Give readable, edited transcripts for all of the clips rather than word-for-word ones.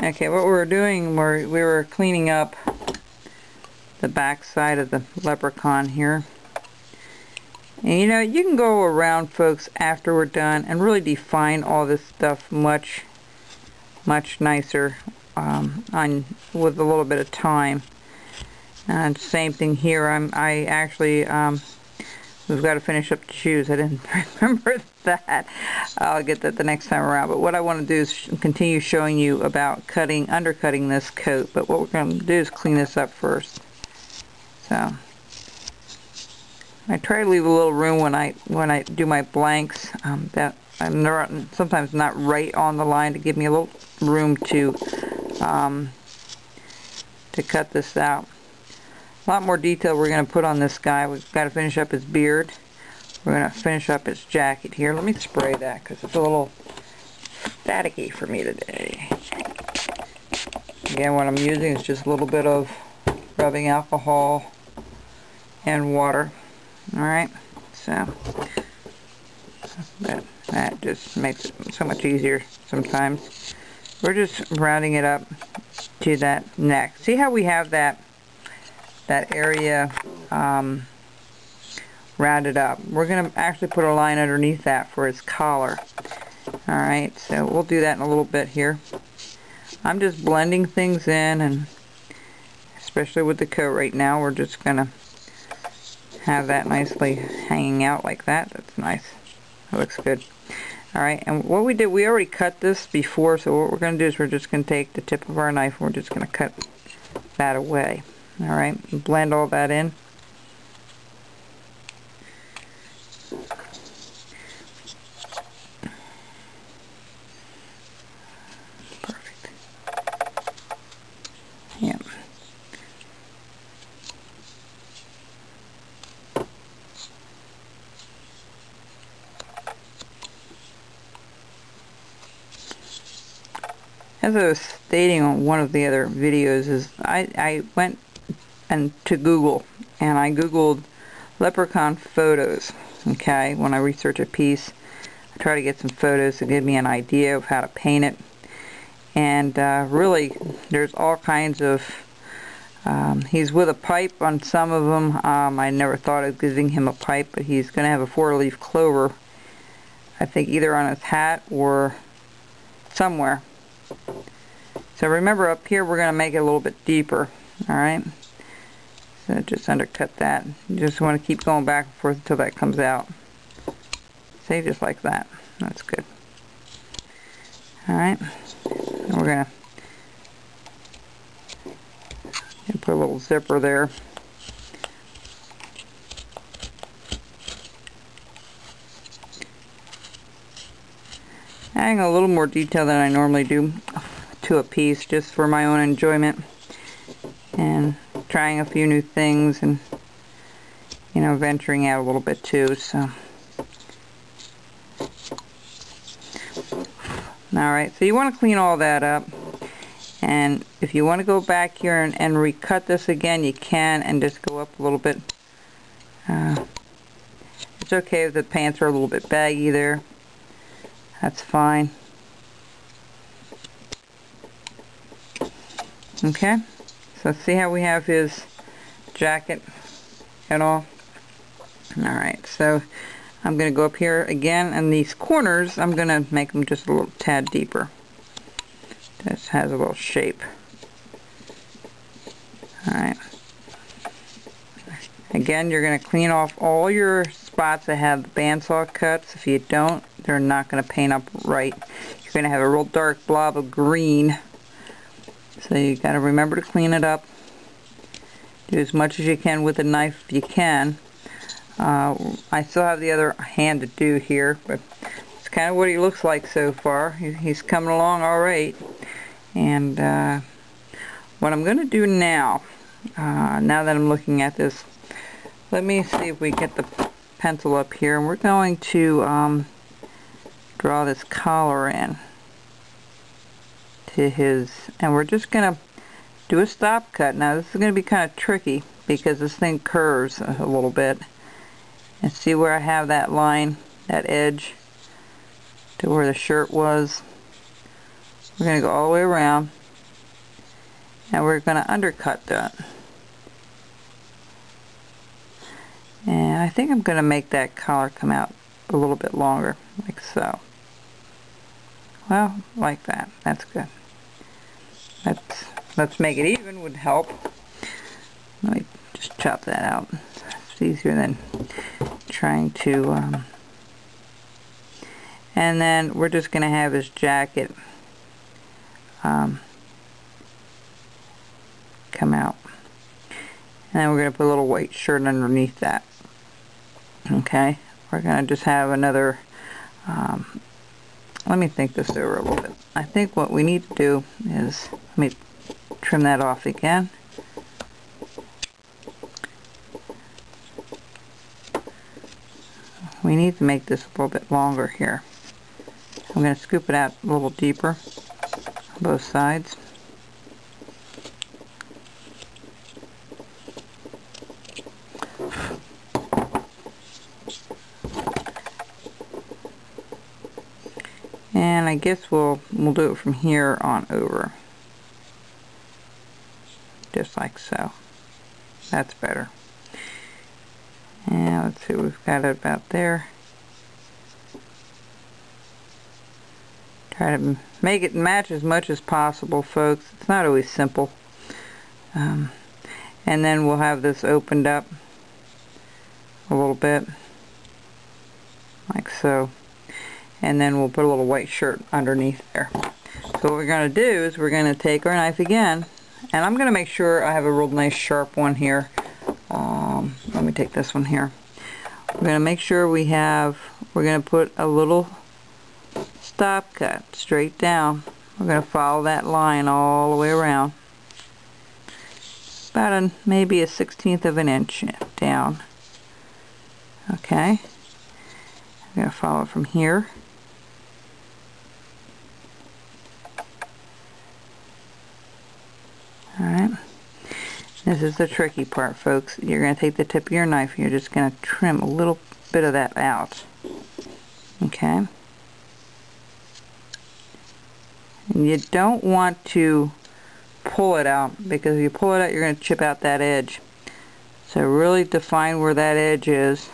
Okay, what we were doing, we were cleaning up the back side of the Leprechaun here. And you know, you can go around, folks, after we're done and really define all this stuff much nicer with a little bit of time. And same thing here. I actually we've got to finish up the shoes. I didn't remember that. I'll get that the next time around. But what I want to do is continue showing you about undercutting this coat. But what we're going to do is clean this up first. So I try to leave a little room when I do my blanks. That I'm sometimes not right on the line, to give me a little room to cut this out. A lot more detail we're going to put on this guy. We've got to finish up his beard. We're going to finish up his jacket here. Let me spray that because it's a little staticky for me today. Again, what I'm using is just a little bit of rubbing alcohol and water. Alright, so that just makes it so much easier sometimes. We're just rounding it up to that neck. See how we have that area rounded up? We're going to actually put a line underneath that for his collar. Alright, so we'll do that in a little bit here. I'm just blending things in, and especially with the coat right now, we're just going to have that nicely hanging out like that. That's nice. That looks good. Alright, and what we did, we already cut this before, so what we're going to do is we're just going to take the tip of our knife and we're just going to cut that away. Alright, blend all that in. Perfect. Yep. As I was stating on one of the other videos, is I went to Google and I googled leprechaun photos. Okay, when I research a piece, I try to get some photos to give me an idea of how to paint it. And really, there's all kinds of he's with a pipe on some of them. I never thought of giving him a pipe, but he's going to have a 4-leaf clover, I think, either on his hat or somewhere. So remember, up here we're going to make it a little bit deeper. Alright, so just undercut that. You just want to keep going back and forth until that comes out. See, just like that. That's good. Alright, we're going to put a little zipper there. Adding a little more detail than I normally do to a piece, just for my own enjoyment, and trying a few new things, and you know, venturing out a little bit too. So alright, so you want to clean all that up, and if you want to go back here and recut this again, you can, and just go up a little bit. It's okay if the pants are a little bit baggy there. That's fine. Okay, so see how we have his jacket and all? Alright, so I'm going to go up here again, and these corners, I'm going to make them just a little tad deeper. This has a little shape. Alright. Again, you're going to clean off all your spots that have the bandsaw cuts. If you don't, they're not going to paint up right. You're going to have a real dark blob of green. So you got to remember to clean it up. Do as much as you can with a knife if you can. I still have the other hand to do here, but it's kind of what he looks like so far. He's coming along all right. And what I'm going to do now, now that I'm looking at this, let me see if we get the pencil up here, and we're going to draw this collar in to his, and we're just going to do a stop cut. Now this is going to be kind of tricky because this thing curves a little bit, and see where I have that line, that edge to where the shirt was. We're going to go all the way around, Now we're going to undercut that. And I think I'm going to make that collar come out a little bit longer, like so. Well, like that. That's good. Let's make it even would help. Let me just chop that out. It's easier than trying to... and then we're just going to have his jacket come out. And then we're going to put a little white shirt underneath that. Okay, we're going to just have another, let me think this over a little bit. I think what we need to do is, let me trim that off again. We need to make this a little bit longer here. I'm going to scoop it out a little deeper on both sides. And I guess we'll do it from here on over. Just like so. That's better. And let's see, we've got it about there. Try to make it match as much as possible, folks. It's not always simple. And then we'll have this opened up a little bit, like so. And then we'll put a little white shirt underneath there. So what we're going to do is we're going to take our knife again, and I'm going to make sure I have a real nice sharp one here. Let me take this one here. We're going to make sure we're going to put a little stop cut straight down. We're going to follow that line all the way around. About maybe a 1/16 of an inch down. Okay. I'm going to follow it from here. Alright. This is the tricky part, folks. You're going to take the tip of your knife and you're just going to trim a little bit of that out. Okay. And you don't want to pull it out, because if you pull it out you're going to chip out that edge. So really define where that edge is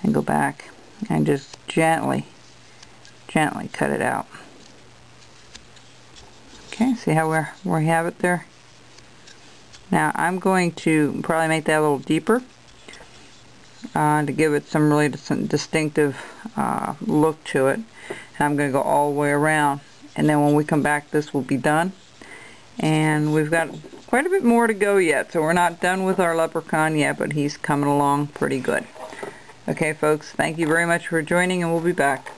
and go back and just gently cut it out. Okay, see how we have it there? Now I'm going to probably make that a little deeper to give it some really distinctive look to it. And I'm going to go all the way around, and then when we come back this will be done. And we've got quite a bit more to go yet, so we're not done with our leprechaun yet, but he's coming along pretty good. Okay folks, thank you very much for joining, and we'll be back.